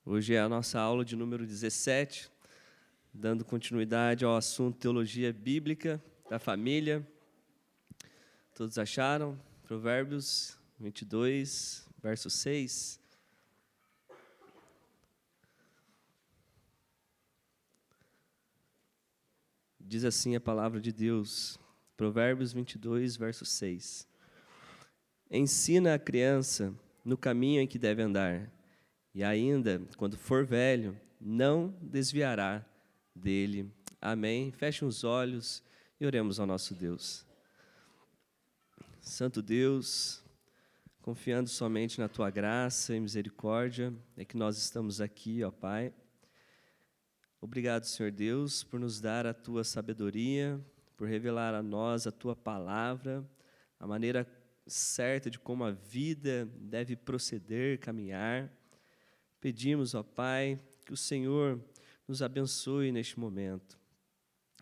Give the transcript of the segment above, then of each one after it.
Hoje é a nossa aula de número 17, dando continuidade ao assunto Teologia Bíblica da Família. Todos acharam? Provérbios 22, verso 6. Diz assim a palavra de Deus, Provérbios 22, verso 6. Ensina a criança no caminho em que deve andar, e ainda, quando for velho, não desviará dele. Amém. Fechem os olhos e oremos ao nosso Deus. Santo Deus, confiando somente na Tua graça e misericórdia, é que nós estamos aqui, ó Pai. Obrigado, Senhor Deus, por nos dar a Tua sabedoria, por revelar a nós a Tua palavra, a maneira certa de como a vida deve proceder, caminhar. Pedimos, ó Pai, que o Senhor nos abençoe neste momento.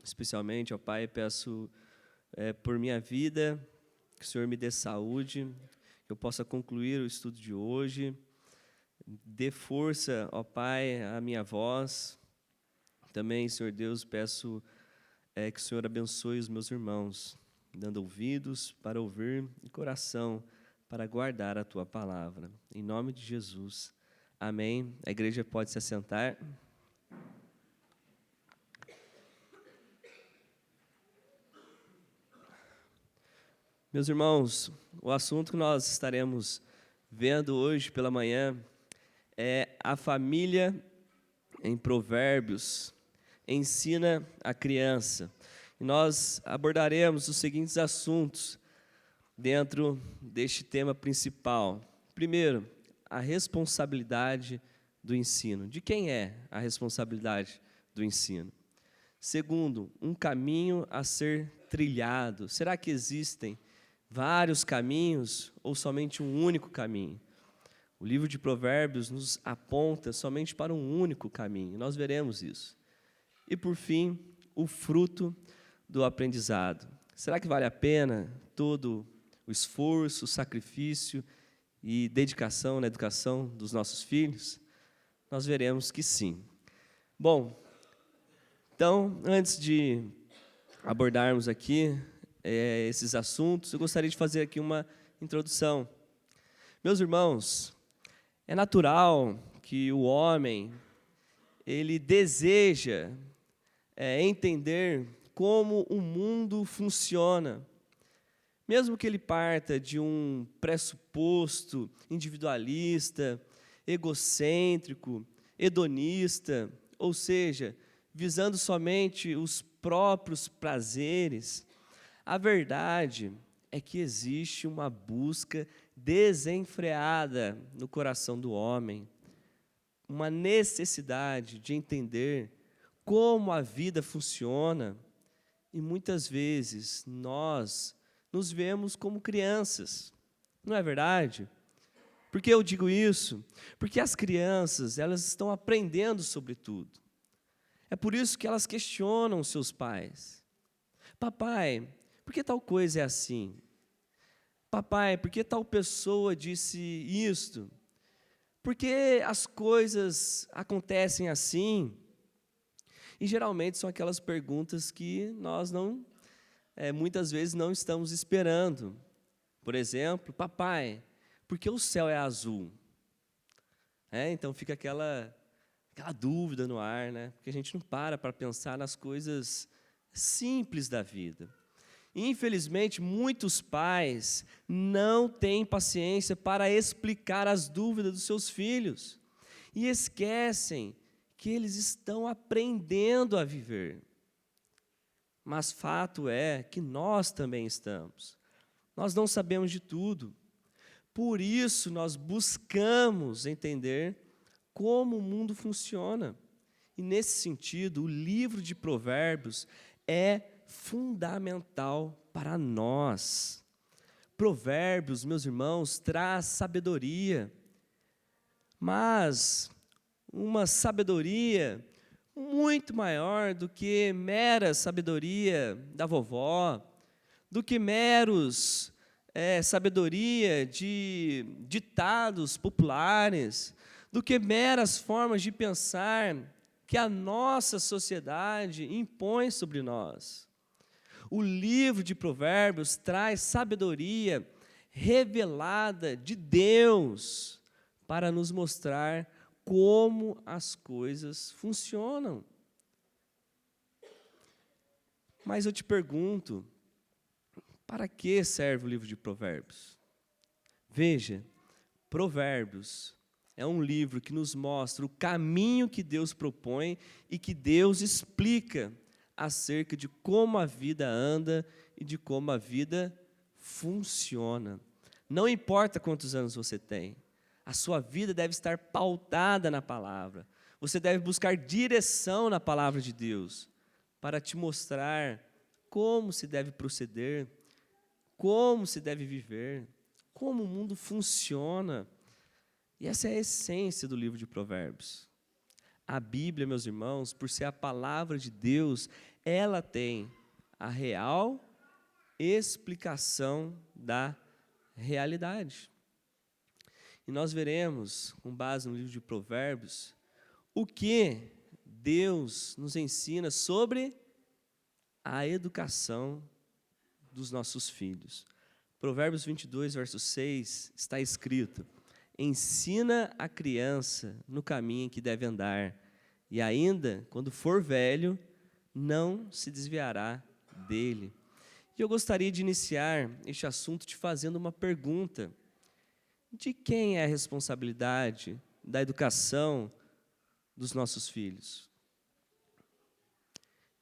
Especialmente, ó Pai, peço por minha vida, que o Senhor me dê saúde, que eu possa concluir o estudo de hoje. Dê força, ó Pai, à minha voz. Também, Senhor Deus, peço que o Senhor abençoe os meus irmãos, dando ouvidos para ouvir e coração para guardar a Tua palavra. Em nome de Jesus. Amém. A igreja pode se assentar. Meus irmãos, o assunto que nós estaremos vendo hoje pela manhã é a família em Provérbios. Ensina a criança. E nós abordaremos os seguintes assuntos dentro deste tema principal. Primeiro, a responsabilidade do ensino. De quem é a responsabilidade do ensino? Segundo, um caminho a ser trilhado. Será que existem vários caminhos ou somente um único caminho? O livro de Provérbios nos aponta somente para um único caminho. Nós veremos isso. E, por fim, o fruto do aprendizado. Será que vale a pena todo o esforço, o sacrifício e dedicação na educação dos nossos filhos? Nós veremos que sim. Bom, então, antes de abordarmos aqui esses assuntos, eu gostaria de fazer aqui uma introdução. Meus irmãos, é natural que o homem, ele deseja entender como o mundo funciona. Mesmo que ele parta de um pressuposto individualista, egocêntrico, hedonista, ou seja, visando somente os próprios prazeres, a verdade é que existe uma busca desenfreada no coração do homem, uma necessidade de entender como a vida funciona, e muitas vezes nós nos vemos como crianças, não é verdade? Por que eu digo isso? Porque as crianças, elas estão aprendendo sobre tudo. É por isso que elas questionam seus pais. Papai, por que tal coisa é assim? Papai, por que tal pessoa disse isto? Por que as coisas acontecem assim? E geralmente são aquelas perguntas que nós muitas vezes não estamos esperando. Por exemplo, papai, por que o céu é azul? Então fica aquela dúvida no ar, né? Porque a gente não para pensar nas coisas simples da vida. E, infelizmente, muitos pais não têm paciência para explicar as dúvidas dos seus filhos e esquecem que eles estão aprendendo a viver. Mas fato é que nós também estamos. Nós não sabemos de tudo. Por isso, nós buscamos entender como o mundo funciona. E, nesse sentido, o livro de Provérbios é fundamental para nós. Provérbios, meus irmãos, traz sabedoria. Mas uma sabedoria muito maior do que mera sabedoria da vovó, do que sabedoria de ditados populares, do que meras formas de pensar que a nossa sociedade impõe sobre nós. O livro de Provérbios traz sabedoria revelada de Deus para nos mostrar como as coisas funcionam. Mas eu te pergunto, para que serve o livro de Provérbios? Veja, Provérbios é um livro que nos mostra o caminho que Deus propõe e que Deus explica acerca de como a vida anda e de como a vida funciona. Não importa quantos anos você tem, a sua vida deve estar pautada na palavra. Você deve buscar direção na palavra de Deus para te mostrar como se deve proceder, como se deve viver, como o mundo funciona. E essa é a essência do livro de Provérbios. A Bíblia, meus irmãos, por ser a palavra de Deus, ela tem a real explicação da realidade. E nós veremos, com base no livro de Provérbios, o que Deus nos ensina sobre a educação dos nossos filhos. Provérbios 22, verso 6, está escrito: ensina a criança no caminho em que deve andar, e ainda, quando for velho, não se desviará dele. E eu gostaria de iniciar este assunto te fazendo uma pergunta. De quem é a responsabilidade da educação dos nossos filhos?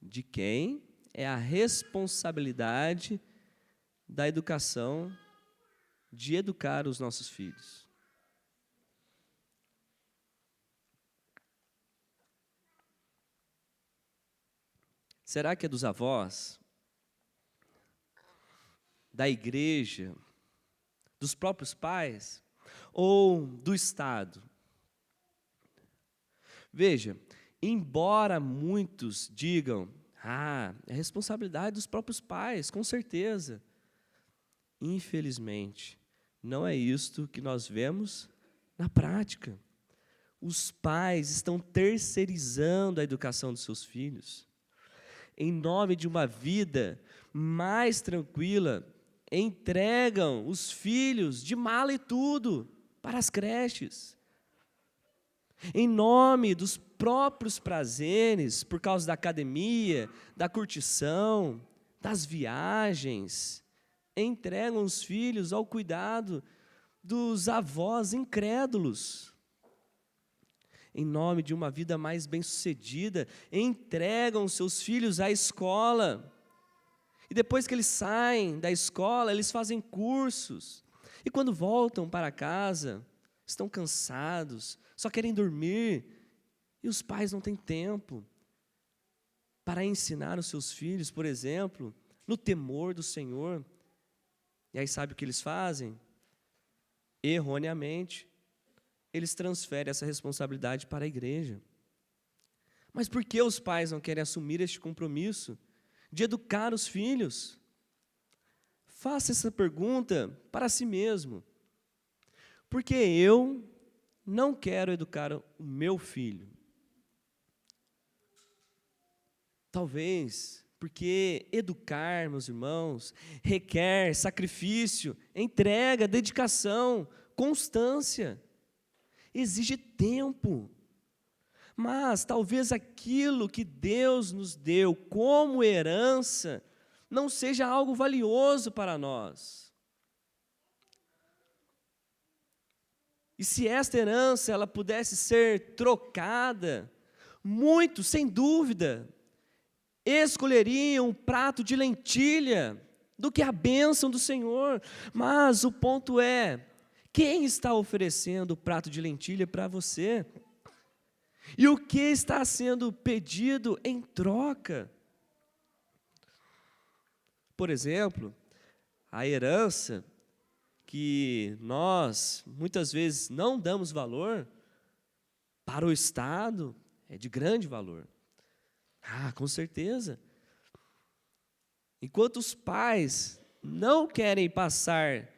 De quem é a responsabilidade da educação, de educar os nossos filhos? Será que é dos avós? Da igreja? Dos próprios pais? Ou do Estado? Veja, embora muitos digam, é responsabilidade dos próprios pais, com certeza. Infelizmente, não é isto que nós vemos na prática. Os pais estão terceirizando a educação dos seus filhos. Em nome de uma vida mais tranquila, entregam os filhos de mala e tudo para as creches. Em nome dos próprios prazeres, por causa da academia, da curtição, das viagens, entregam os filhos ao cuidado dos avós incrédulos. Em nome de uma vida mais bem-sucedida, entregam seus filhos à escola. E depois que eles saem da escola, eles fazem cursos. E quando voltam para casa, estão cansados, só querem dormir. E os pais não têm tempo para ensinar os seus filhos, por exemplo, no temor do Senhor. E aí sabe o que eles fazem? Erroneamente, eles transferem essa responsabilidade para a igreja. Mas por que os pais não querem assumir este compromisso de educar os filhos? Faça essa pergunta para si mesmo. Porque eu não quero educar o meu filho. Talvez porque educar, meus irmãos, requer sacrifício, entrega, dedicação, constância. Exige tempo. Mas talvez aquilo que Deus nos deu como herança não seja algo valioso para nós. E se esta herança ela pudesse ser trocada, muitos, sem dúvida, escolheriam um prato de lentilha do que a bênção do Senhor. Mas o ponto é, quem está oferecendo o prato de lentilha para você? E o que está sendo pedido em troca? Por exemplo, a herança que nós muitas vezes não damos valor, para o Estado é de grande valor. Com certeza. Enquanto os pais não querem passar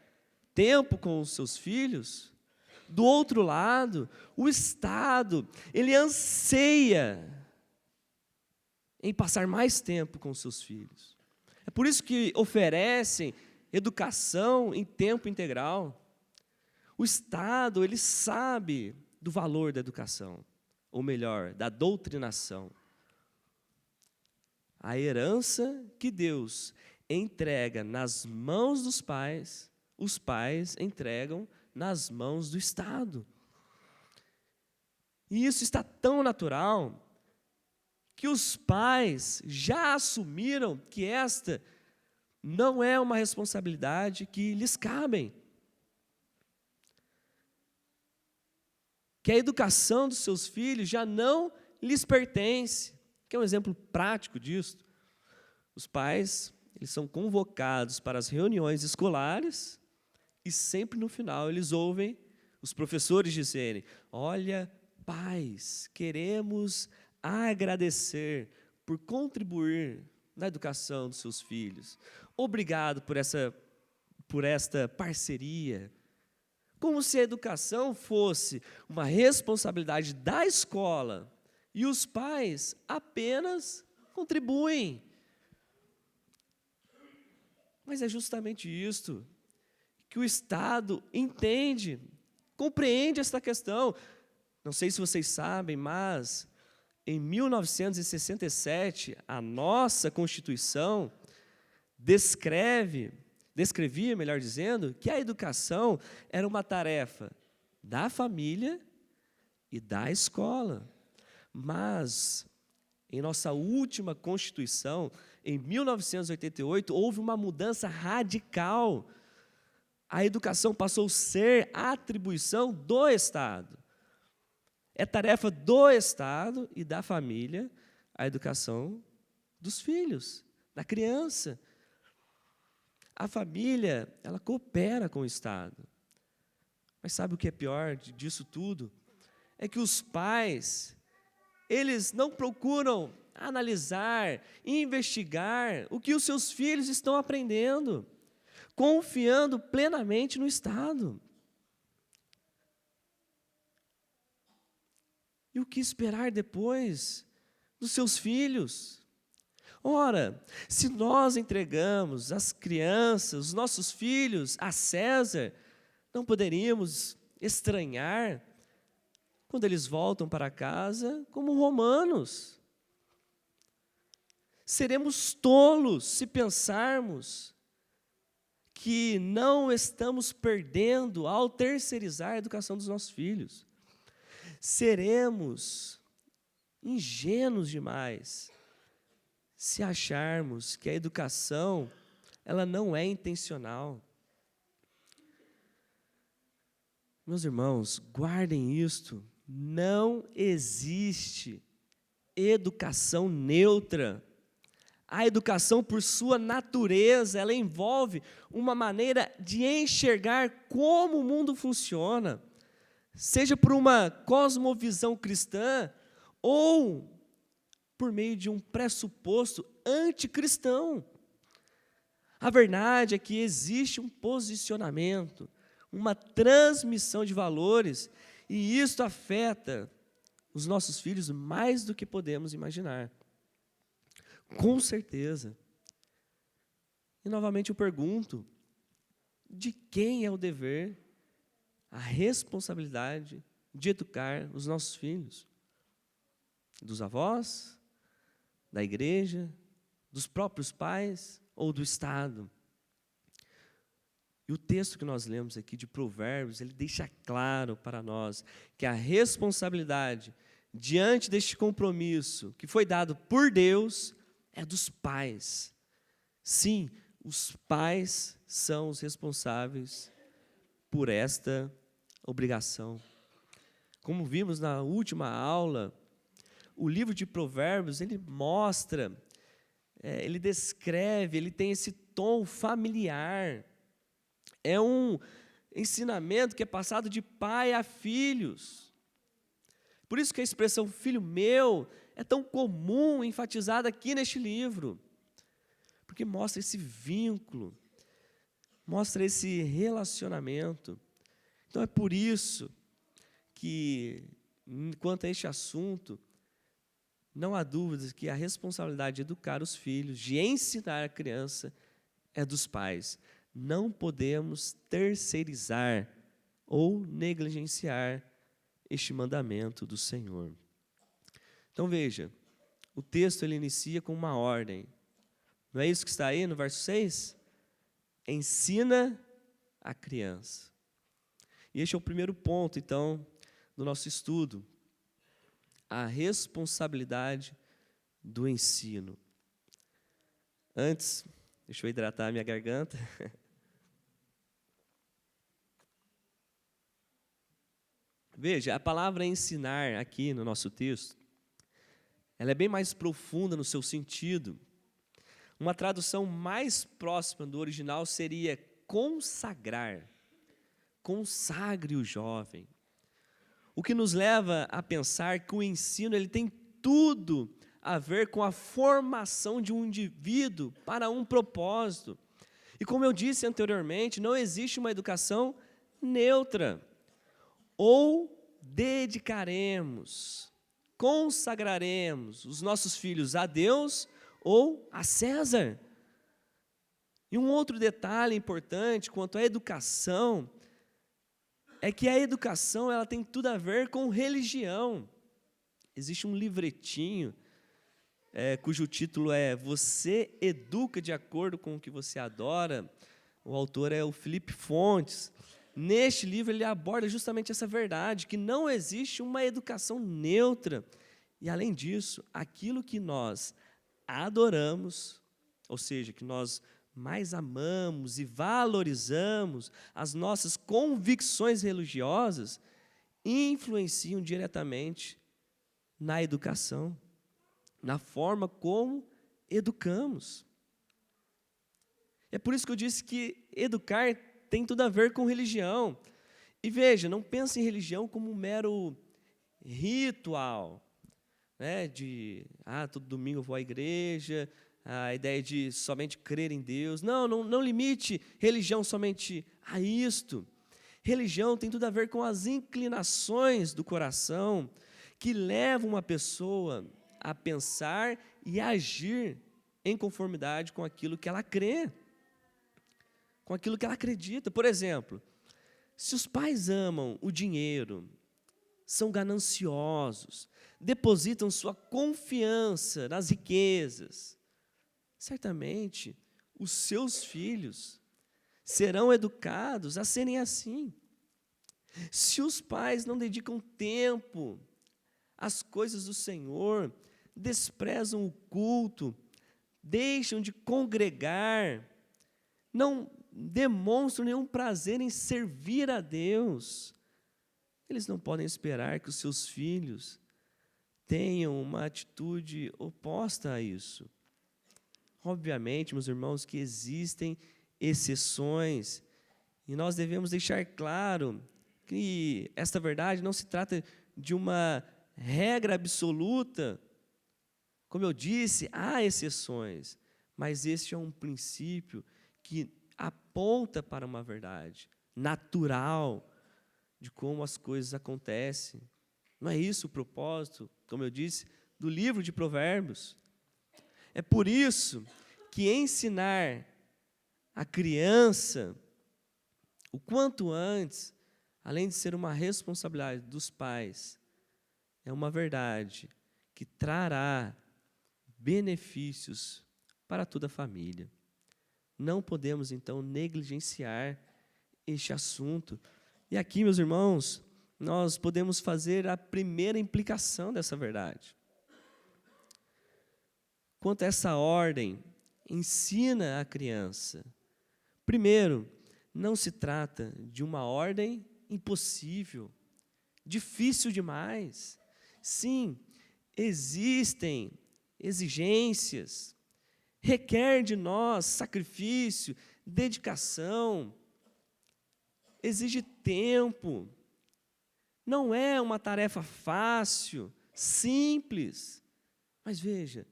tempo com os seus filhos, do outro lado, o Estado, ele anseia em passar mais tempo com seus filhos. É por isso que oferecem educação em tempo integral. O Estado, ele sabe do valor da educação, ou melhor, da doutrinação. A herança que Deus entrega nas mãos dos pais, os pais entregam nas mãos do Estado. E isso está tão natural que os pais já assumiram que esta não é uma responsabilidade que lhes cabe. Que a educação dos seus filhos já não lhes pertence. Que é um exemplo prático disso. Os pais, eles são convocados para as reuniões escolares e sempre no final eles ouvem os professores dizerem: olha, pais, queremos agradecer por contribuir na educação dos seus filhos. Obrigado por esta parceria. Como se a educação fosse uma responsabilidade da escola e os pais apenas contribuem. Mas é justamente isto que o Estado entende, compreende esta questão. Não sei se vocês sabem, mas em 1967, a nossa Constituição descrevia, melhor dizendo, que a educação era uma tarefa da família e da escola. Mas, em nossa última Constituição, em 1988, houve uma mudança radical. A educação passou a ser atribuição do Estado. É tarefa do Estado e da família a educação dos filhos, da criança. A família, ela coopera com o Estado. Mas sabe o que é pior disso tudo? É que os pais, eles não procuram analisar e investigar o que os seus filhos estão aprendendo, confiando plenamente no Estado. E o que esperar depois dos seus filhos? Ora, se nós entregamos as crianças, os nossos filhos a César, não poderíamos estranhar quando eles voltam para casa como romanos. Seremos tolos se pensarmos que não estamos perdendo ao terceirizar a educação dos nossos filhos. Seremos ingênuos demais se acharmos que a educação, ela não é intencional. Meus irmãos, guardem isto, não existe educação neutra. A educação, por sua natureza, ela envolve uma maneira de enxergar como o mundo funciona, seja por uma cosmovisão cristã ou por meio de um pressuposto anticristão. A verdade é que existe um posicionamento, uma transmissão de valores, e isto afeta os nossos filhos mais do que podemos imaginar. Com certeza. E novamente eu pergunto, de quem é o dever, a responsabilidade de educar os nossos filhos? Dos avós? Da igreja? Dos próprios pais? Ou do Estado? E o texto que nós lemos aqui de Provérbios, ele deixa claro para nós que a responsabilidade diante deste compromisso que foi dado por Deus é dos pais. Sim, os pais são os responsáveis por esta obrigação. Como vimos na última aula, o livro de Provérbios, ele mostra, ele descreve, ele tem esse tom familiar. É um ensinamento que é passado de pai a filhos. Por isso que a expressão filho meu é tão comum, enfatizada aqui neste livro. Porque mostra esse vínculo, mostra esse relacionamento. Então é por isso que, quanto a este assunto, não há dúvidas que a responsabilidade de educar os filhos, de ensinar a criança, é dos pais. Não podemos terceirizar ou negligenciar este mandamento do Senhor. Então veja, o texto ele inicia com uma ordem. Não é isso que está aí no verso 6? Ensina a criança. E este é o primeiro ponto, então, do nosso estudo. A responsabilidade do ensino. Antes, deixa eu hidratar a minha garganta. Veja, a palavra ensinar aqui no nosso texto, ela é bem mais profunda no seu sentido. Uma tradução mais próxima do original seria consagrar. Consagre o jovem. O que nos leva a pensar que o ensino ele tem tudo a ver com a formação de um indivíduo para um propósito. E como eu disse anteriormente, não existe uma educação neutra. Ou dedicaremos, consagraremos os nossos filhos a Deus ou a César. E um outro detalhe importante quanto à educação é que a educação ela tem tudo a ver com religião. Existe um livretinho cujo título é Você Educa de Acordo com o que Você Adora. O autor é o Felipe Fontes. Neste livro ele aborda justamente essa verdade, que não existe uma educação neutra. E além disso, aquilo que nós adoramos, ou seja, que nós mais amamos e valorizamos, as nossas convicções religiosas, influenciam diretamente na educação, na forma como educamos. É por isso que eu disse que educar tem tudo a ver com religião. E veja, não pense em religião como um mero ritual, né? Todo domingo eu vou à igreja, a ideia de somente crer em Deus. Não limite religião somente a isto. Religião tem tudo a ver com as inclinações do coração que levam uma pessoa a pensar e agir em conformidade com aquilo que ela crê, com aquilo que ela acredita. Por exemplo, se os pais amam o dinheiro, são gananciosos, depositam sua confiança nas riquezas, certamente os seus filhos serão educados a serem assim. Se os pais não dedicam tempo às coisas do Senhor, desprezam o culto, deixam de congregar, não demonstram nenhum prazer em servir a Deus, eles não podem esperar que os seus filhos tenham uma atitude oposta a isso. Obviamente, meus irmãos, que existem exceções, e nós devemos deixar claro que esta verdade não se trata de uma regra absoluta. Como eu disse, há exceções, mas este é um princípio que aponta para uma verdade natural de como as coisas acontecem. Não é isso o propósito, como eu disse, do livro de Provérbios. É por isso que ensinar a criança o quanto antes, além de ser uma responsabilidade dos pais, é uma verdade que trará benefícios para toda a família. Não podemos, então, negligenciar este assunto. E aqui, meus irmãos, nós podemos fazer a primeira implicação dessa verdade. Quanto a essa ordem, ensina a criança. Primeiro, não se trata de uma ordem impossível, difícil demais. Sim, existem exigências, requer de nós sacrifício, dedicação, exige tempo. Não é uma tarefa fácil, simples. Mas veja,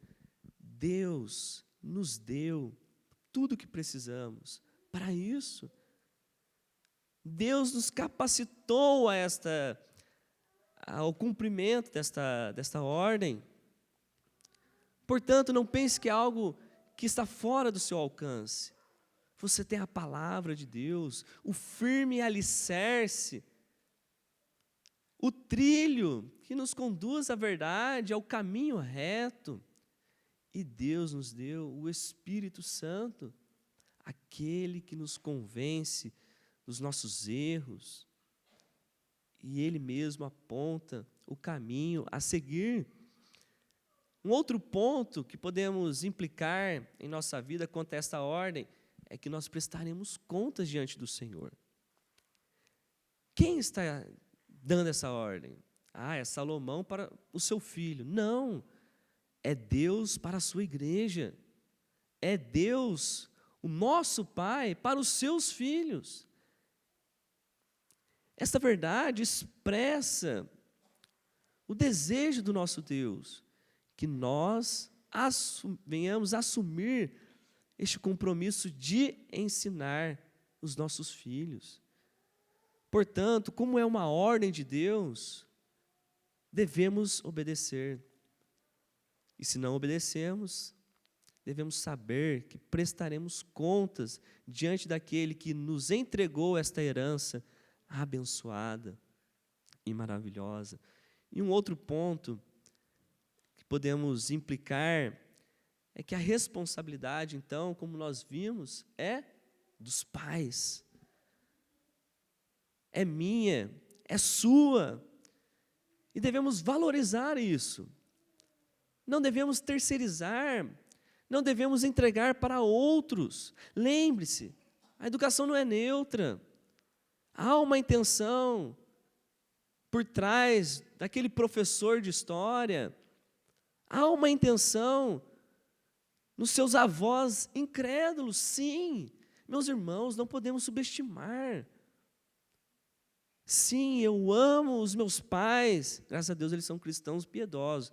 Deus nos deu tudo o que precisamos para isso. Deus nos capacitou a esta ao cumprimento desta ordem. Portanto, não pense que é algo que está fora do seu alcance. Você tem a palavra de Deus, o firme alicerce, o trilho que nos conduz à verdade, ao caminho reto. E Deus nos deu o Espírito Santo, aquele que nos convence dos nossos erros. E Ele mesmo aponta o caminho a seguir. Um outro ponto que podemos implicar em nossa vida quanto a esta ordem é que nós prestaremos contas diante do Senhor. Quem está dando essa ordem? É Salomão para o seu filho. Não, é Deus para a sua igreja. É Deus, o nosso Pai, para os seus filhos. Esta verdade expressa o desejo do nosso Deus, que nós venhamos assumir este compromisso de ensinar os nossos filhos. Portanto, como é uma ordem de Deus, devemos obedecer. E se não obedecemos, devemos saber que prestaremos contas diante daquele que nos entregou esta herança abençoada e maravilhosa. E um outro ponto que podemos implicar é que a responsabilidade, então, como nós vimos, é dos pais. É minha, é sua. E devemos valorizar isso. Não devemos terceirizar, não devemos entregar para outros. Lembre-se, a educação não é neutra. Há uma intenção por trás daquele professor de história. Há uma intenção nos seus avós incrédulos, sim. Meus irmãos, não podemos subestimar. Sim, eu amo os meus pais, graças a Deus eles são cristãos piedosos.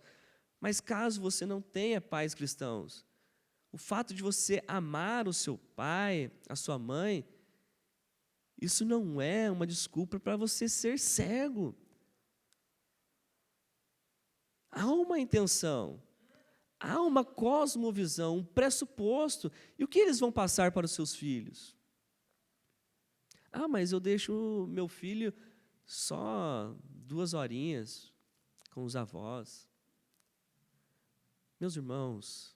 Mas caso você não tenha pais cristãos, o fato de você amar o seu pai, a sua mãe, isso não é uma desculpa para você ser cego. Há uma intenção, há uma cosmovisão, um pressuposto. E o que eles vão passar para os seus filhos? Mas eu deixo o meu filho só 2 horinhas com os avós. Meus irmãos,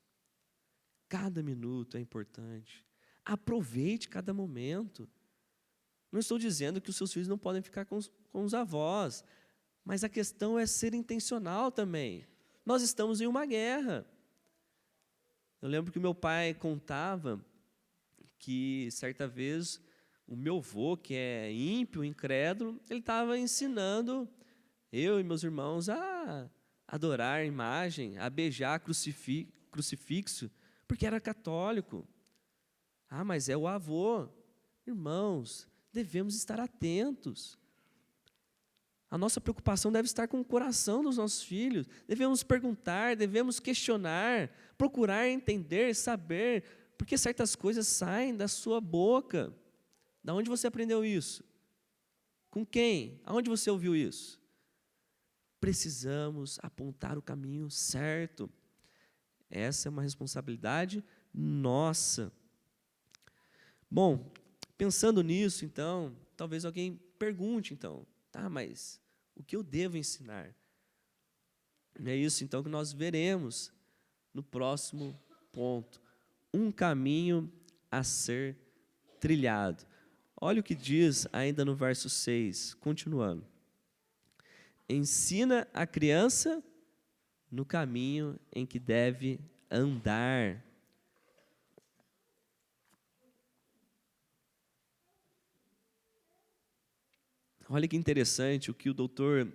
cada minuto é importante. Aproveite cada momento. Não estou dizendo que os seus filhos não podem ficar com os avós, mas a questão é ser intencional também. Nós estamos em uma guerra. Eu lembro que meu pai contava que, certa vez, o meu avô, que é ímpio, incrédulo, ele estava ensinando eu e meus irmãos a adorar a imagem, a beijar crucifixo, porque era católico. Mas é o avô. Irmãos, devemos estar atentos. A nossa preocupação deve estar com o coração dos nossos filhos. Devemos perguntar, devemos questionar, procurar entender, saber, porque certas coisas saem da sua boca. Da onde você aprendeu isso? Com quem? Aonde você ouviu isso? Precisamos apontar o caminho certo. Essa é uma responsabilidade nossa. Bom, pensando nisso, então, talvez alguém pergunte, então, mas o que eu devo ensinar? É isso, então, que nós veremos no próximo ponto. Um caminho a ser trilhado. Olha o que diz ainda no verso 6, continuando. Ensina a criança no caminho em que deve andar. Olha que interessante o que o doutor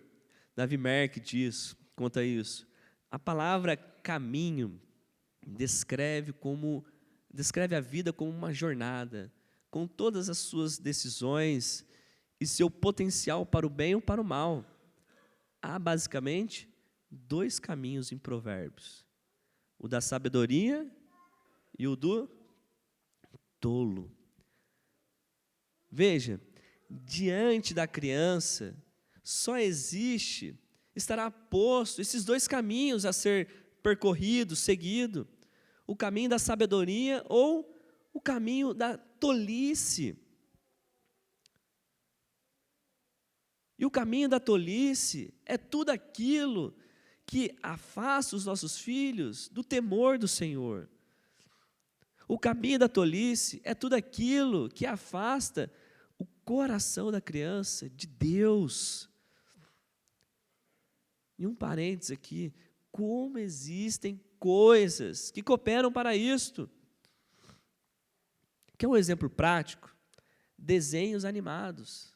Davi Merck diz quanto a isso. A palavra caminho descreve a vida como uma jornada, com todas as suas decisões e seu potencial para o bem ou para o mal. Há basicamente 2 caminhos em Provérbios: o da sabedoria e o do tolo. Veja, diante da criança, só existe estará posto esses dois caminhos a ser percorrido, seguido: o caminho da sabedoria ou o caminho da tolice. E o caminho da tolice é tudo aquilo que afasta os nossos filhos do temor do Senhor. O caminho da tolice é tudo aquilo que afasta o coração da criança de Deus. E um parênteses aqui: como existem coisas que cooperam para isto. Quer um exemplo prático? Desenhos animados.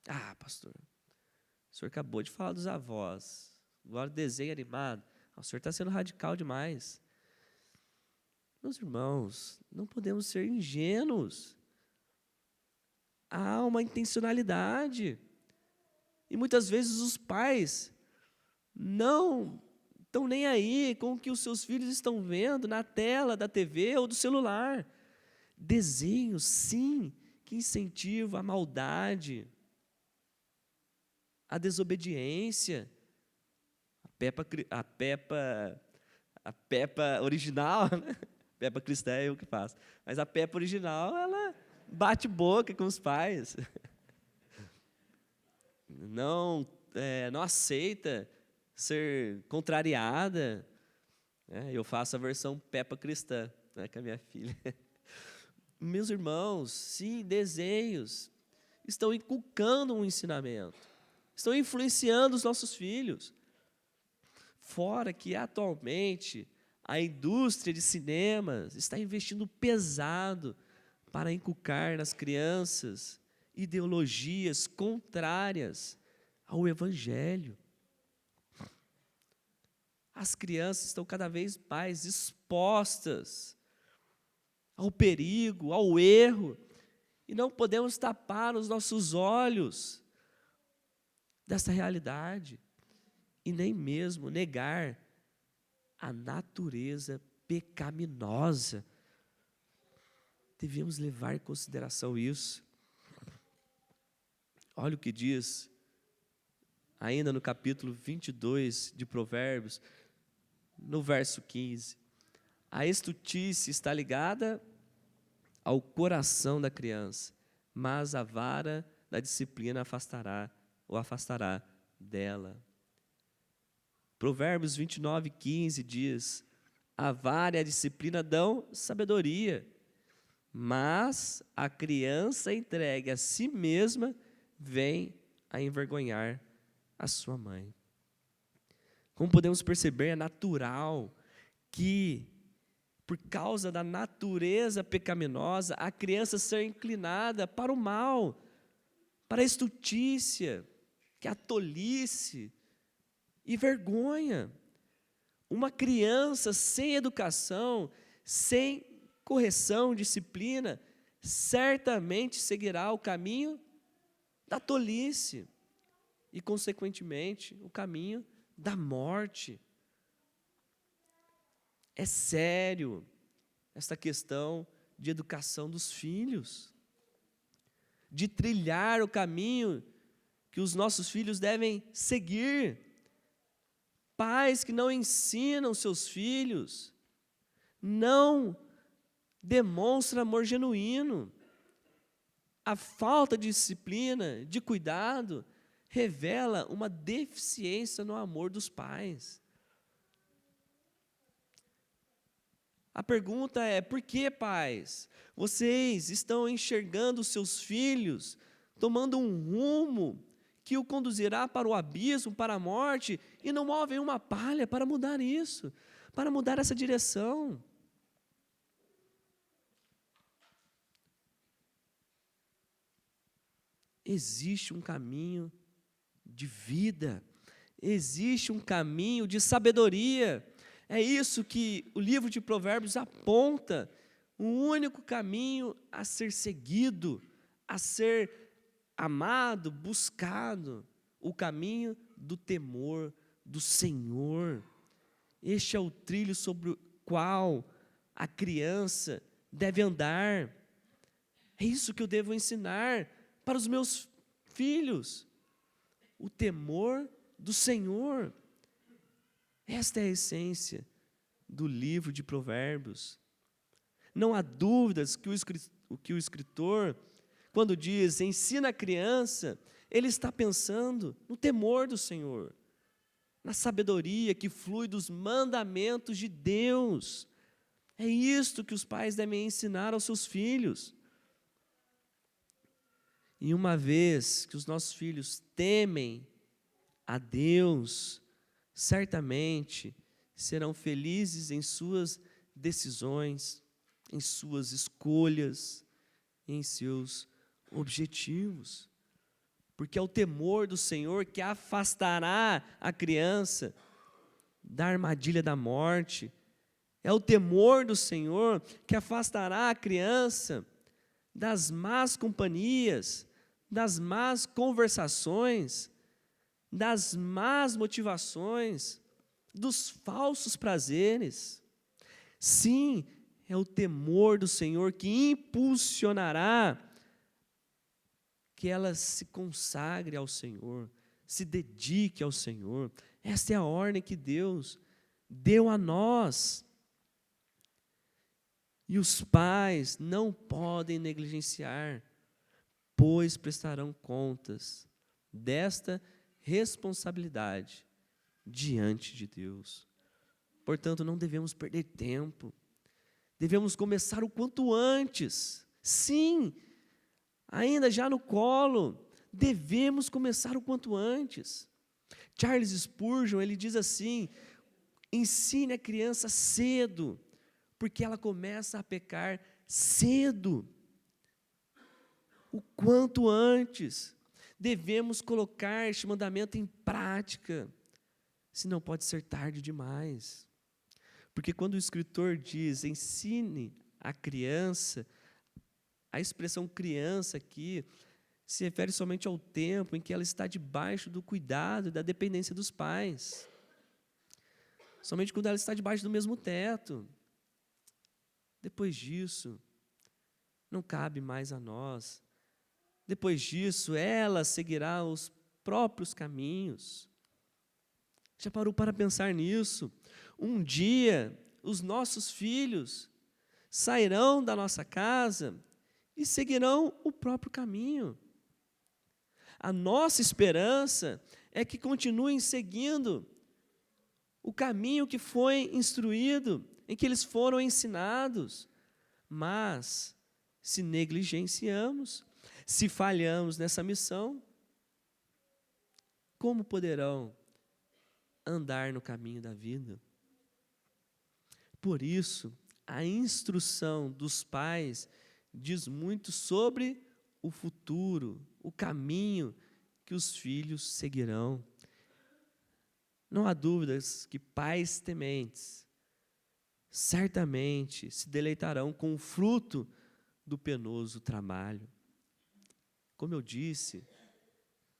Ah, pastor, o senhor acabou de falar dos avós, agora desenho animado. O senhor está sendo radical demais. Meus irmãos, não podemos ser ingênuos. Há uma intencionalidade. E muitas vezes os pais não estão nem aí com o que os seus filhos estão vendo na tela da TV ou do celular. Desenhos, sim, que incentivam a maldade, a desobediência. A Peppa original, né? Peppa cristã é eu que faço. Mas a Peppa original, ela bate boca com os pais. Não aceita ser contrariada. Eu faço a versão Peppa cristã, né, com a minha filha. Meus irmãos, sim, desenhos estão inculcando um ensinamento, estão influenciando os nossos filhos. Fora que atualmente a indústria de cinemas está investindo pesado para inculcar nas crianças ideologias contrárias ao Evangelho. As crianças estão cada vez mais expostas ao perigo, ao erro, e não podemos tapar os nossos olhos dessa realidade e nem mesmo negar a natureza pecaminosa. Devemos levar em consideração isso. Olha o que diz, ainda no capítulo 22 de Provérbios, no verso 15. A estultice está ligada ao coração da criança, mas a vara da disciplina afastará dela. Provérbios 29, 15 diz: a vara e a disciplina dão sabedoria, mas a criança entregue a si mesma vem a envergonhar a sua mãe. Como podemos perceber, é natural que, por causa da natureza pecaminosa, a criança seja inclinada para o mal, para a estultícia, que é a tolice e vergonha. Uma criança sem educação, sem correção, disciplina, certamente seguirá o caminho da tolice e, consequentemente, o caminho da morte. É sério esta questão de educação dos filhos, de trilhar o caminho que os nossos filhos devem seguir. Pais que não ensinam seus filhos, não demonstram amor genuíno. A falta de disciplina, de cuidado, revela uma deficiência no amor dos pais. A pergunta é: por que, pais, vocês estão enxergando os seus filhos tomando um rumo que o conduzirá para o abismo, para a morte, e não movem uma palha para mudar isso, para mudar essa direção? Existe um caminho de vida, existe um caminho de sabedoria. É isso que o livro de Provérbios aponta, um único caminho a ser seguido, a ser amado, buscado, o caminho do temor do Senhor. Este é o trilho sobre o qual a criança deve andar. É isso que eu devo ensinar para os meus filhos. O temor do Senhor. Esta é a essência do livro de Provérbios. Não há dúvidas que o escritor, quando diz ensina a criança, ele está pensando no temor do Senhor, na sabedoria que flui dos mandamentos de Deus. É isto que os pais devem ensinar aos seus filhos. E uma vez que os nossos filhos temem a Deus, certamente serão felizes em suas decisões, em suas escolhas, em seus objetivos. Porque é o temor do Senhor que afastará a criança da armadilha da morte. É o temor do Senhor que afastará a criança das más companhias, das más conversações, das más motivações, dos falsos prazeres. Sim, é o temor do Senhor que impulsionará que ela se consagre ao Senhor, se dedique ao Senhor. Esta é a ordem que Deus deu a nós. E os pais não podem negligenciar, pois prestarão contas desta responsabilidade diante de Deus. Portanto, não devemos perder tempo. Devemos começar o quanto antes. Sim, ainda já no colo, devemos começar o quanto antes. Charles Spurgeon, ele diz assim: ensine a criança cedo, porque ela começa a pecar cedo. O quanto antes devemos colocar este mandamento em prática, senão pode ser tarde demais. Porque quando o escritor diz ensine a criança, a expressão criança aqui se refere somente ao tempo em que ela está debaixo do cuidado e da dependência dos pais. Somente quando ela está debaixo do mesmo teto. Depois disso, não cabe mais a nós. Depois disso, ela seguirá os próprios caminhos. Já parou para pensar nisso? Um dia, os nossos filhos sairão da nossa casa e seguirão o próprio caminho. A nossa esperança é que continuem seguindo o caminho que foi instruído, em que eles foram ensinados. Mas, se negligenciamos, se falhamos nessa missão, como poderão andar no caminho da vida? Por isso, a instrução dos pais diz muito sobre o futuro, o caminho que os filhos seguirão. Não há dúvidas que pais tementes certamente se deleitarão com o fruto do penoso trabalho. Como eu disse,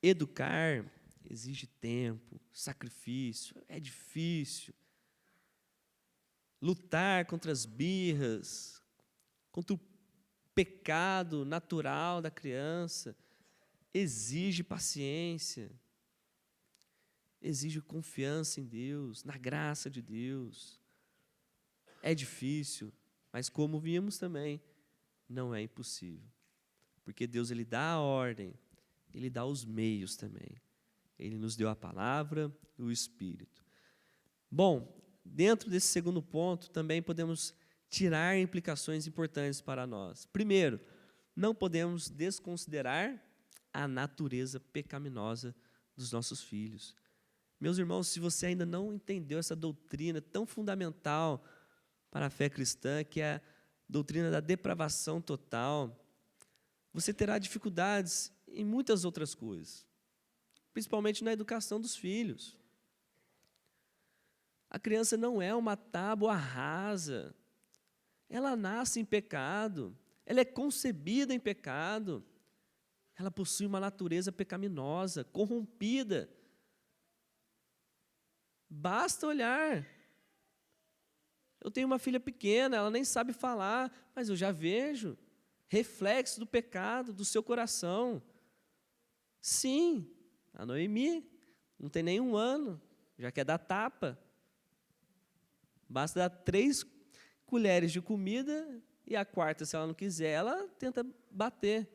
educar exige tempo, sacrifício, é difícil. Lutar contra as birras, contra o pecado natural da criança, exige paciência, exige confiança em Deus, na graça de Deus. É difícil, mas como vimos também, não é impossível. Porque Deus, Ele dá a ordem, Ele dá os meios também. Ele nos deu a palavra e o Espírito. Bom, dentro desse segundo ponto, também podemos tirar implicações importantes para nós. Primeiro, não podemos desconsiderar a natureza pecaminosa dos nossos filhos. Meus irmãos, se você ainda não entendeu essa doutrina tão fundamental para a fé cristã, que é a doutrina da depravação total, você terá dificuldades em muitas outras coisas, principalmente na educação dos filhos. A criança não é uma tábua rasa. Ela nasce em pecado, ela é concebida em pecado, ela possui uma natureza pecaminosa, corrompida. Basta olhar. Eu tenho uma filha pequena, ela nem sabe falar, mas eu já vejo reflexo do pecado do seu coração. Sim, a Noemi Não tem nem um ano, já quer dar tapa. Basta dar 3 colheres de comida e a quarta, se ela não quiser, ela tenta bater.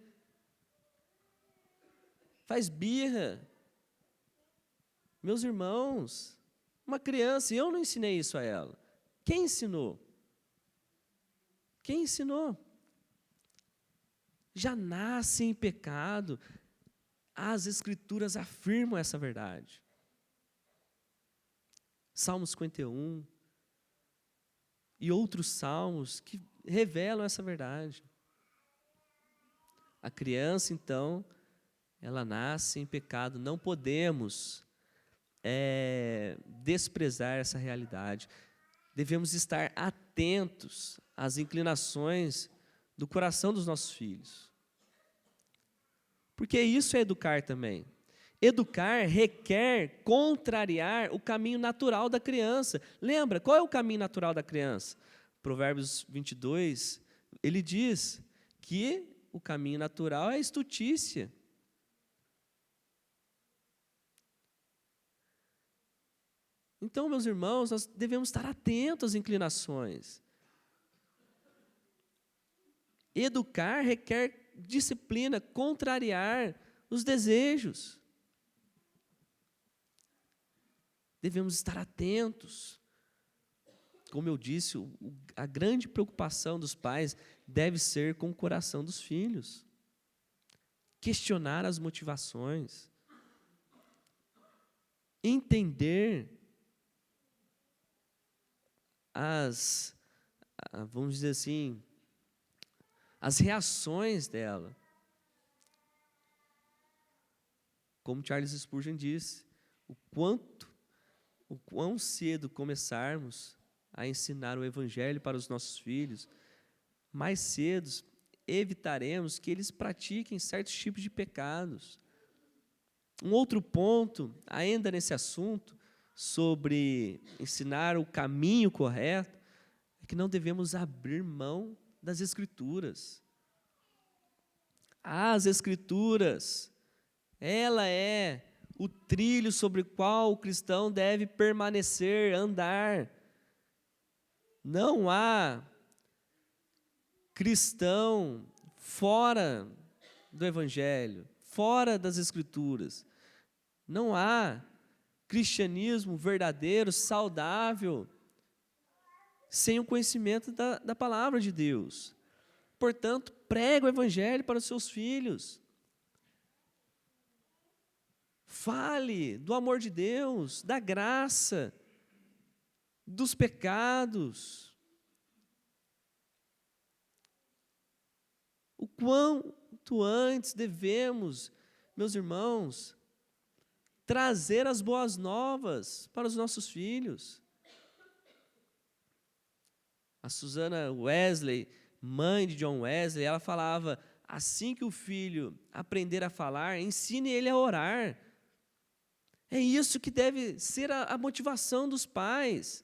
Faz birra. Meus irmãos, uma criança, eu não ensinei isso a ela. Quem ensinou? Quem ensinou? Já nasce em pecado. As Escrituras afirmam essa verdade. Salmo 51 e outros salmos que revelam essa verdade. A criança, então, ela nasce em pecado. Não podemos desprezar essa realidade. Devemos estar atentos às inclinações do coração dos nossos filhos. Porque isso é educar também. Educar requer contrariar o caminho natural da criança. Lembra, qual é o caminho natural da criança? Provérbios 22, ele diz que o caminho natural é a estutícia. Então, meus irmãos, nós devemos estar atentos às inclinações. Educar requer disciplina, contrariar os desejos. Devemos estar atentos. Como eu disse, a grande preocupação dos pais deve ser com o coração dos filhos. Questionar as motivações. Entender vamos dizer assim, as reações dela. Como Charles Spurgeon disse, o quão cedo começarmos a ensinar o Evangelho para os nossos filhos, mais cedo evitaremos que eles pratiquem certos tipos de pecados. Um outro ponto, ainda nesse assunto, sobre ensinar o caminho correto, é que não devemos abrir mão das Escrituras. As Escrituras, ela é o trilho sobre o qual o cristão deve permanecer, andar. Não há cristão fora do Evangelho, fora das Escrituras. Não há cristianismo verdadeiro, saudável, sem o conhecimento da palavra de Deus. Portanto, prega o Evangelho para os seus filhos. Fale do amor de Deus, da graça, dos pecados. O quanto antes devemos, meus irmãos, trazer as boas novas para os nossos filhos. A Susana Wesley, mãe de John Wesley, ela falava, assim que o filho aprender a falar, ensine ele a orar. É isso que deve ser a motivação dos pais.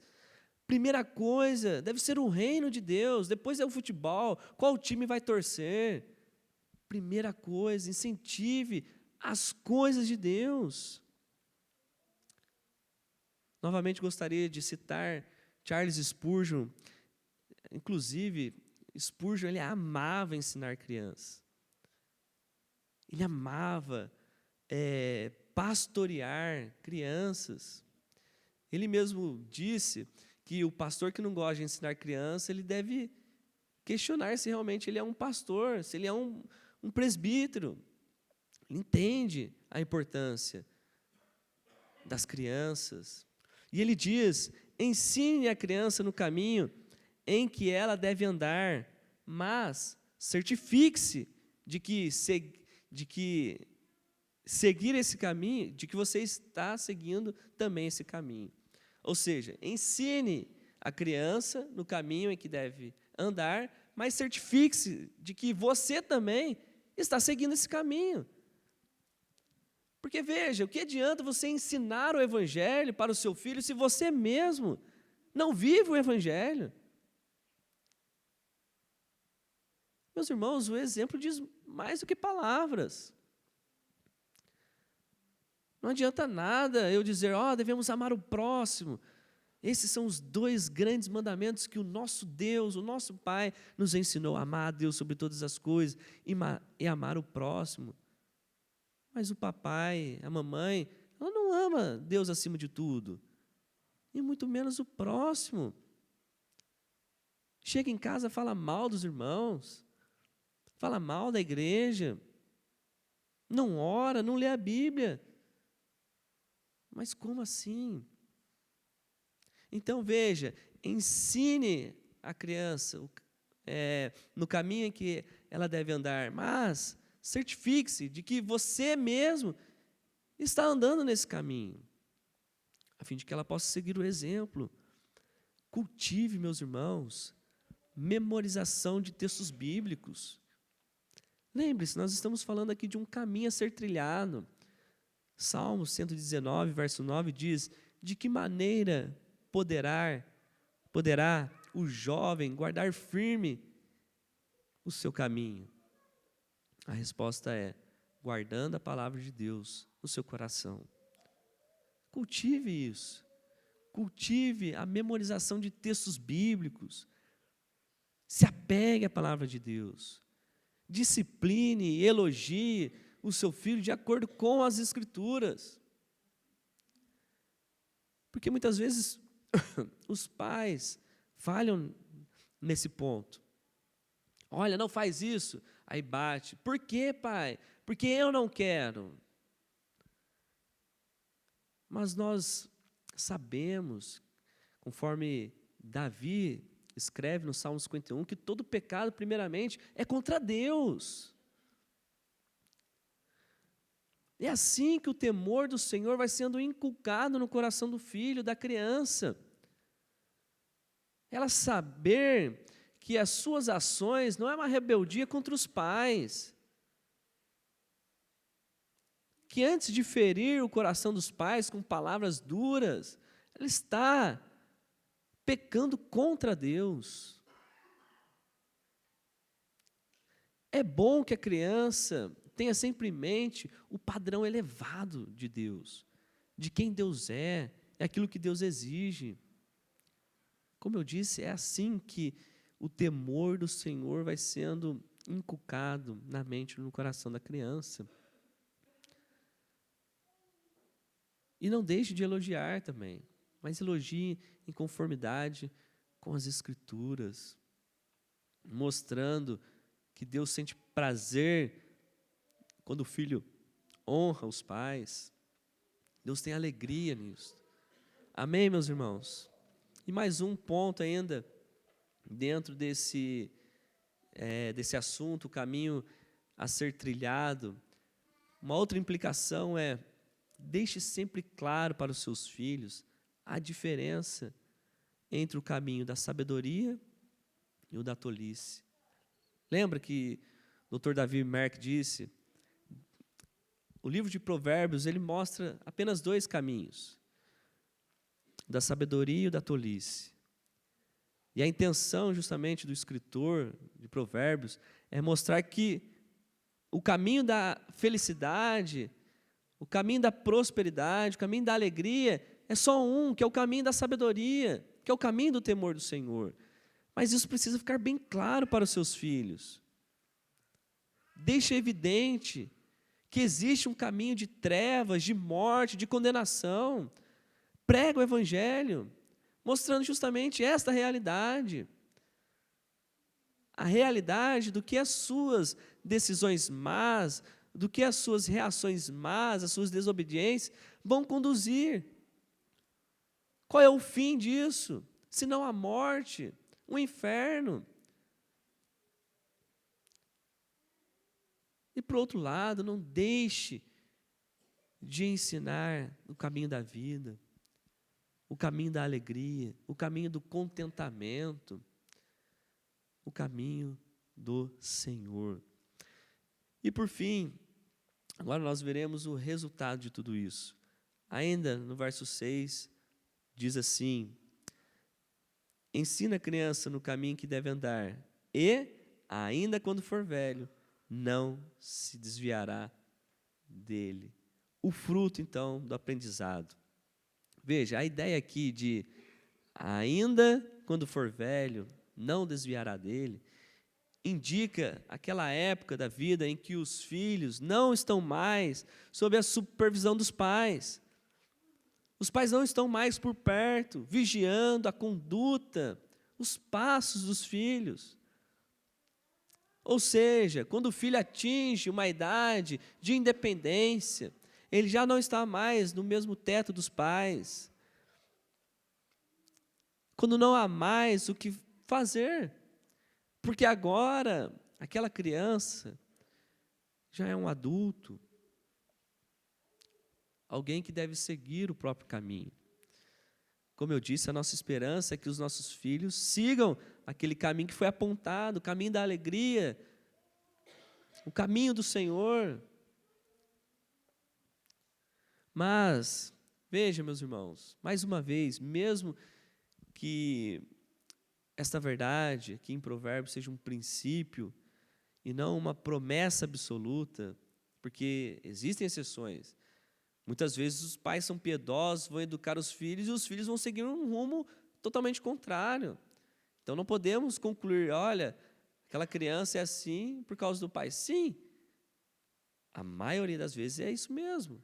Primeira coisa, deve ser o reino de Deus, depois é o futebol, qual time vai torcer. Primeira coisa, incentive as coisas de Deus. Novamente gostaria de citar Charles Spurgeon. Inclusive, Spurgeon, ele amava ensinar crianças. Ele amava pastorear crianças. Ele mesmo disse que o pastor que não gosta de ensinar criança, ele deve questionar se realmente ele é um pastor, se ele é um presbítero. Ele entende a importância das crianças. E ele diz, ensine a criança no caminho em que ela deve andar, mas certifique-se de que seguir esse caminho, de que você está seguindo também esse caminho. Ou seja, ensine a criança no caminho em que deve andar, mas certifique-se de que você também está seguindo esse caminho. Porque veja, o que adianta você ensinar o Evangelho para o seu filho se você mesmo não vive o Evangelho? Meus irmãos, o exemplo diz mais do que palavras. Não adianta nada eu dizer, devemos amar o próximo. Esses são os 2 grandes mandamentos que o nosso Deus, o nosso Pai, nos ensinou a amar a Deus sobre todas as coisas e amar o próximo. Mas o papai, a mamãe, ela não ama Deus acima de tudo, e muito menos o próximo. Chega em casa, fala mal dos irmãos, fala mal da igreja, não ora, não lê a Bíblia. Mas como assim? Então veja, ensine a criança no caminho em que ela deve andar, mas certifique-se de que você mesmo está andando nesse caminho, a fim de que ela possa seguir o exemplo. Cultive, meus irmãos, memorização de textos bíblicos. Lembre-se, nós estamos falando aqui de um caminho a ser trilhado. Salmo 119, verso 9 diz: de que maneira poderá o jovem guardar firme o seu caminho? A resposta é: guardando a palavra de Deus no seu coração. Cultive isso. Cultive a memorização de textos bíblicos. Se apegue à palavra de Deus. Discipline e elogie o seu filho de acordo com as Escrituras. Porque muitas vezes os pais falham nesse ponto. Olha, não faz isso. Aí bate. Por quê, pai? Porque eu não quero. Mas nós sabemos, conforme Davi escreve no Salmo 51, que todo pecado, primeiramente, é contra Deus. É assim que o temor do Senhor vai sendo inculcado no coração do filho, da criança. Ela saber que as suas ações não é uma rebeldia contra os pais. Que antes de ferir o coração dos pais com palavras duras, ela está pecando contra Deus. É bom que a criança tenha sempre em mente o padrão elevado de Deus, de quem Deus é aquilo que Deus exige. Como eu disse, é assim que o temor do Senhor vai sendo inculcado na mente e no coração da criança. E não deixe de elogiar também, mas elogie em conformidade com as Escrituras, mostrando que Deus sente prazer quando o filho honra os pais. Deus tem alegria nisso. Amém, meus irmãos? E mais um ponto ainda, dentro desse assunto, o caminho a ser trilhado. Uma outra implicação é: deixe sempre claro para os seus filhos a diferença entre o caminho da sabedoria e o da tolice. Lembra que o Dr. Davi Merck disse, o livro de Provérbios, ele mostra apenas 2 caminhos, da sabedoria e o da tolice. E a intenção justamente do escritor de Provérbios é mostrar que o caminho da felicidade, o caminho da prosperidade, o caminho da alegria, é só um, que é o caminho da sabedoria, que é o caminho do temor do Senhor. Mas isso precisa ficar bem claro para os seus filhos. Deixe evidente que existe um caminho de trevas, de morte, de condenação. Prega o Evangelho, mostrando justamente esta realidade. A realidade do que as suas decisões más, do que as suas reações más, as suas desobediências vão conduzir. Qual é o fim disso? Senão a morte, o inferno. E, por outro lado, não deixe de ensinar o caminho da vida, o caminho da alegria, o caminho do contentamento, o caminho do Senhor. E, por fim, agora nós veremos o resultado de tudo isso. Ainda no verso 6, diz assim: ensina a criança no caminho que deve andar, e, ainda quando for velho, não se desviará dele. o fruto, então, do aprendizado. Veja, a ideia aqui de ainda quando for velho, não desviará dele, indica aquela época da vida em que os filhos não estão mais sob a supervisão dos pais. Os pais não estão mais por perto, vigiando a conduta, os passos dos filhos. Ou seja, quando o filho atinge uma idade de independência, ele já não está mais no mesmo teto dos pais. Quando não há mais o que fazer, porque agora aquela criança já é um adulto, alguém que deve seguir o próprio caminho. Como eu disse, a nossa esperança é que os nossos filhos sigam aquele caminho que foi apontado, o caminho da alegria, o caminho do Senhor. Mas, veja, meus irmãos, mais uma vez, mesmo que esta verdade aqui em Provérbios seja um princípio e não uma promessa absoluta, porque existem exceções. Muitas vezes os pais são piedosos, vão educar os filhos e os filhos vão seguir um rumo totalmente contrário. Então não podemos concluir, olha, aquela criança é assim por causa do pai. Sim, a maioria das vezes é isso mesmo,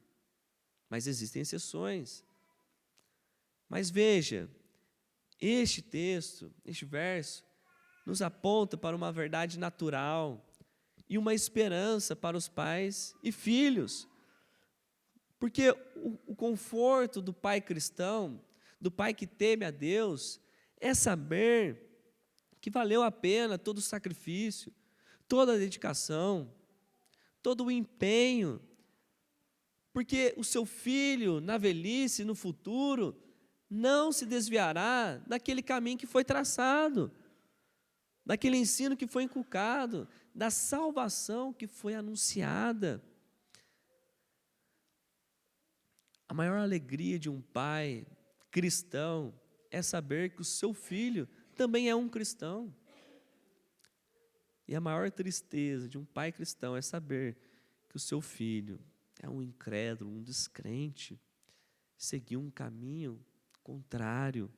mas existem exceções. Mas veja, este texto, este verso, nos aponta para uma verdade natural e uma esperança para os pais e filhos. Porque o conforto do pai cristão, do pai que teme a Deus, é saber que valeu a pena todo o sacrifício, toda a dedicação, todo o empenho, porque o seu filho, na velhice, no futuro, não se desviará daquele caminho que foi traçado, daquele ensino que foi inculcado, da salvação que foi anunciada. A maior alegria de um pai cristão é saber que o seu filho também é um cristão. E a maior tristeza de um pai cristão é saber que o seu filho é um incrédulo, um descrente, seguiu um caminho contrário.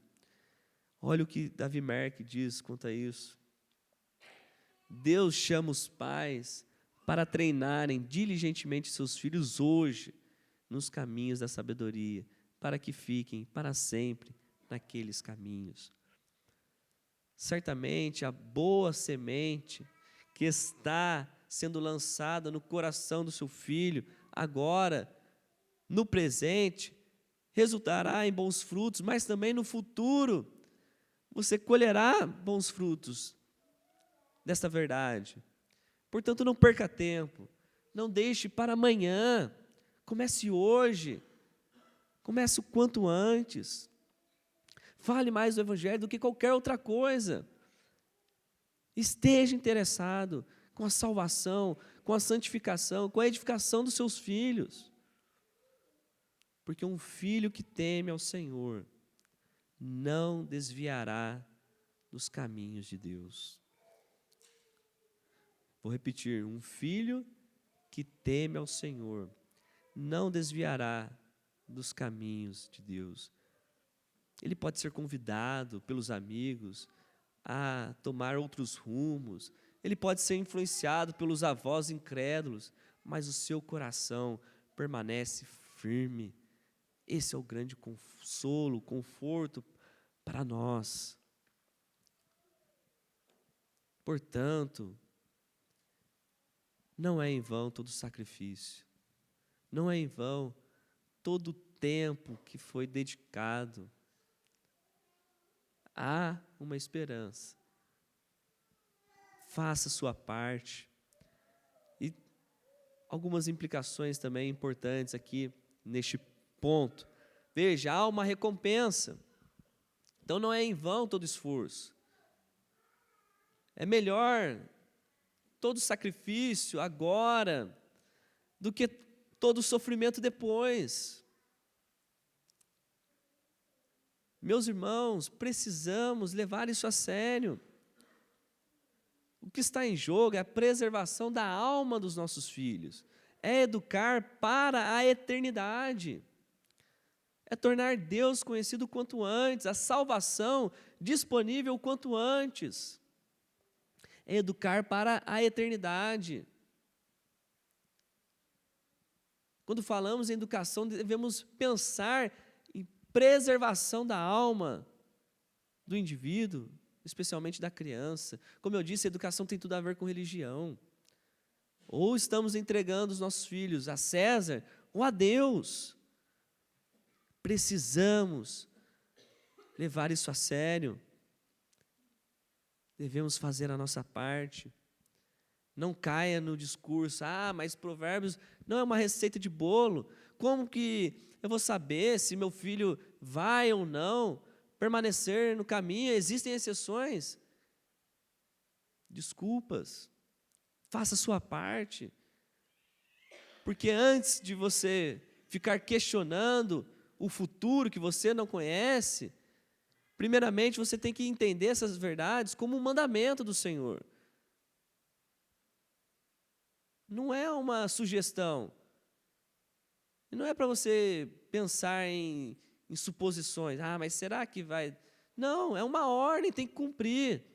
Olha o que Davi Merck diz quanto a isso. Deus chama os pais para treinarem diligentemente seus filhos hoje nos caminhos da sabedoria, para que fiquem para sempre naqueles caminhos. Certamente a boa semente que está sendo lançada no coração do seu filho, agora, no presente, resultará em bons frutos, mas também no futuro, você colherá bons frutos desta verdade. Portanto, não perca tempo, não deixe para amanhã, comece hoje, comece o quanto antes. Fale mais do Evangelho do que qualquer outra coisa. Esteja interessado com a salvação, com a santificação, com a edificação dos seus filhos. Porque um filho que teme ao Senhor não desviará dos caminhos de Deus. Vou repetir, um filho que teme ao Senhor não desviará dos caminhos de Deus. Ele pode ser convidado pelos amigos a tomar outros rumos, ele pode ser influenciado pelos avós incrédulos, mas o seu coração permanece firme. Esse é o grande consolo, conforto para nós. Portanto, não é em vão todo o sacrifício, não é em vão todo o tempo que foi dedicado. Há uma esperança. Faça a sua parte. E algumas implicações também importantes aqui neste ponto. Veja, há uma recompensa. Então não é em vão todo esforço. É melhor todo sacrifício agora do que todo sofrimento depois. Meus irmãos, precisamos levar isso a sério. O que está em jogo é a preservação da alma dos nossos filhos. é educar para a eternidade. É tornar Deus conhecido quanto antes, a salvação disponível quanto antes. É educar para a eternidade. Quando falamos em educação, devemos pensar em preservação da alma do indivíduo, especialmente da criança. Como eu disse, a educação tem tudo a ver com religião. Ou estamos entregando os nossos filhos a César ou a Deus. Precisamos levar isso a sério. Devemos fazer a nossa parte. Não caia no discurso, mas Provérbios não é uma receita de bolo. Como que eu vou saber se meu filho vai ou não permanecer no caminho? Existem exceções. Desculpas. Faça a sua parte. Porque antes de você ficar questionando o futuro que você não conhece, primeiramente você tem que entender essas verdades como um mandamento do Senhor. Não é uma sugestão. Não é para você pensar em suposições. Mas será que vai? Não, é uma ordem, tem que cumprir.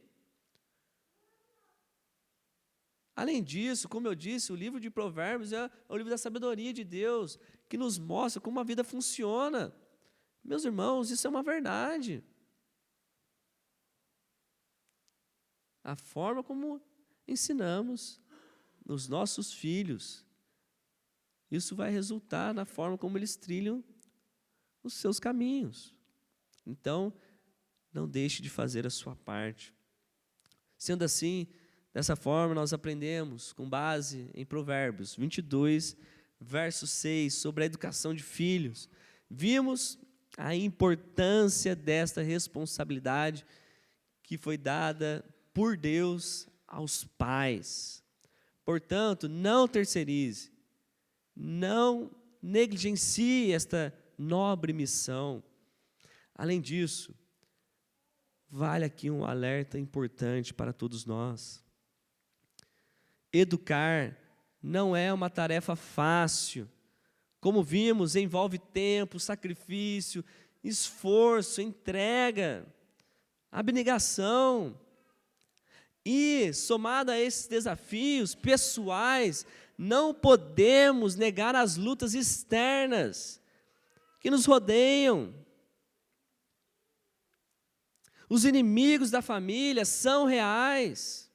Além disso, como eu disse, o livro de Provérbios é o livro da sabedoria de Deus, que nos mostra como a vida funciona. Meus irmãos, isso é uma verdade. A forma como ensinamos os nossos filhos, isso vai resultar na forma como eles trilham os seus caminhos. Então, não deixe de fazer a sua parte. Sendo assim, dessa forma nós aprendemos, com base em Provérbios 22, verso 6, sobre a educação de filhos. Vimos a importância desta responsabilidade que foi dada por Deus aos pais. Portanto, não terceirize, não negligencie esta nobre missão. Além disso, vale aqui um alerta importante para todos nós. Educar não é uma tarefa fácil. Como vimos, envolve tempo, sacrifício, esforço, entrega, abnegação. E, somado a esses desafios pessoais, não podemos negar as lutas externas que nos rodeiam. Os inimigos da família são reais.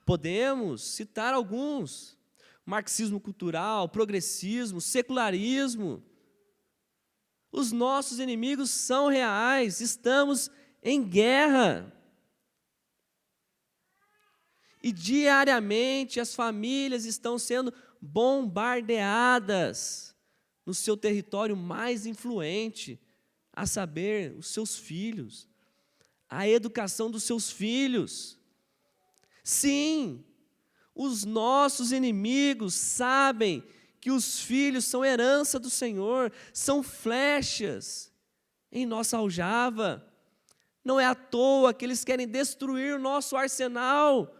Podemos citar alguns: marxismo cultural, progressismo, secularismo. Os nossos inimigos são reais, estamos em guerra. E diariamente as famílias estão sendo bombardeadas no seu território mais influente, a saber, os seus filhos, a educação dos seus filhos. Sim, os nossos inimigos sabem que os filhos são herança do Senhor, são flechas em nossa aljava. Não é à toa que eles querem destruir o nosso arsenal,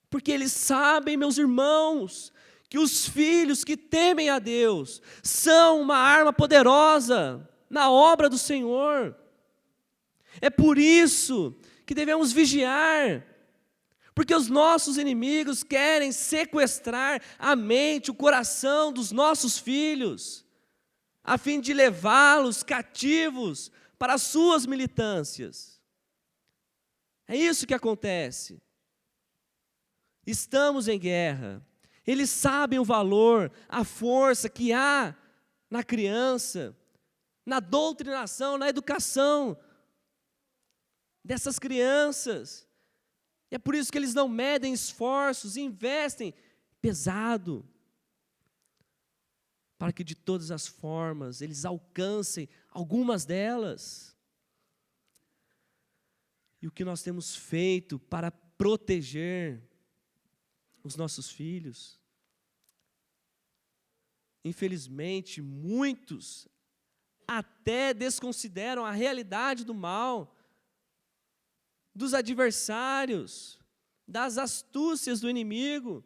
porque eles sabem, meus irmãos, que os filhos que temem a Deus são uma arma poderosa na obra do Senhor. É por isso que devemos vigiar, porque os nossos inimigos querem sequestrar a mente, o coração dos nossos filhos, a fim de levá-los cativos para as suas militâncias. É isso que acontece. Estamos em guerra. Eles sabem o valor, a força que há na criança, na doutrinação, na educação dessas crianças. É por isso que eles não medem esforços, investem pesado, para que de todas as formas eles alcancem algumas delas. E o que nós temos feito para proteger os nossos filhos? Infelizmente, muitos até desconsideram a realidade do mal, dos adversários, das astúcias do inimigo,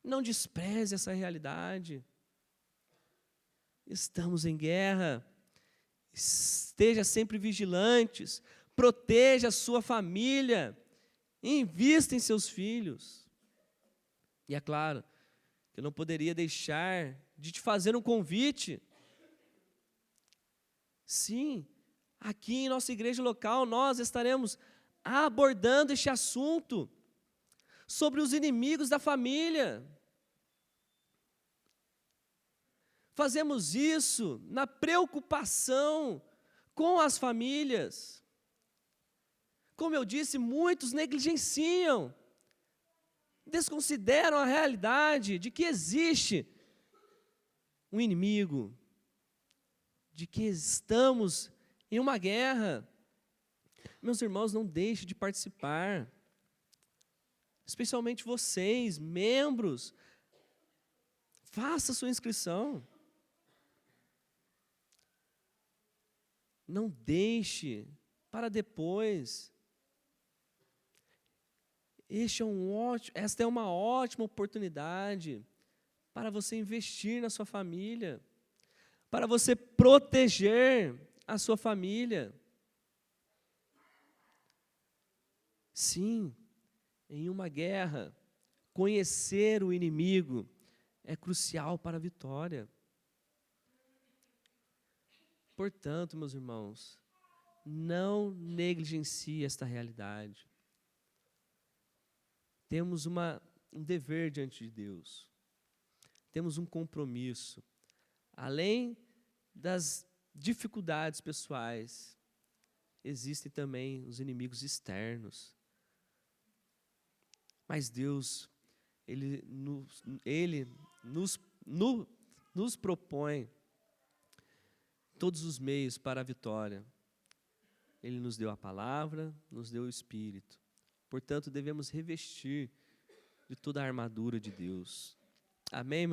Não despreze essa realidade. Estamos em guerra. Esteja sempre vigilantes. Proteja a sua família. Invista em seus filhos. E é claro que eu não poderia deixar de te fazer um convite. Sim, aqui em nossa igreja local nós estaremos abordando este assunto sobre os inimigos da família. Fazemos isso na preocupação com as famílias. Como eu disse, muitos negligenciam, desconsideram a realidade de que existe um inimigo, de que estamos em uma guerra. Meus irmãos, não deixem de participar, especialmente vocês, membros, faça sua inscrição. Não deixe para depois. Esta é uma ótima oportunidade para você investir na sua família, para você proteger a sua família. Sim, em uma guerra, conhecer o inimigo é crucial para a vitória. Portanto, meus irmãos, não negligencie esta realidade. Temos um dever diante de Deus. Temos um compromisso. Além das dificuldades pessoais, existem também os inimigos externos. Mas Deus, Ele nos propõe todos os meios para a vitória. Ele nos deu a palavra, nos deu o Espírito. Portanto, devemos revestir de toda a armadura de Deus. Amém,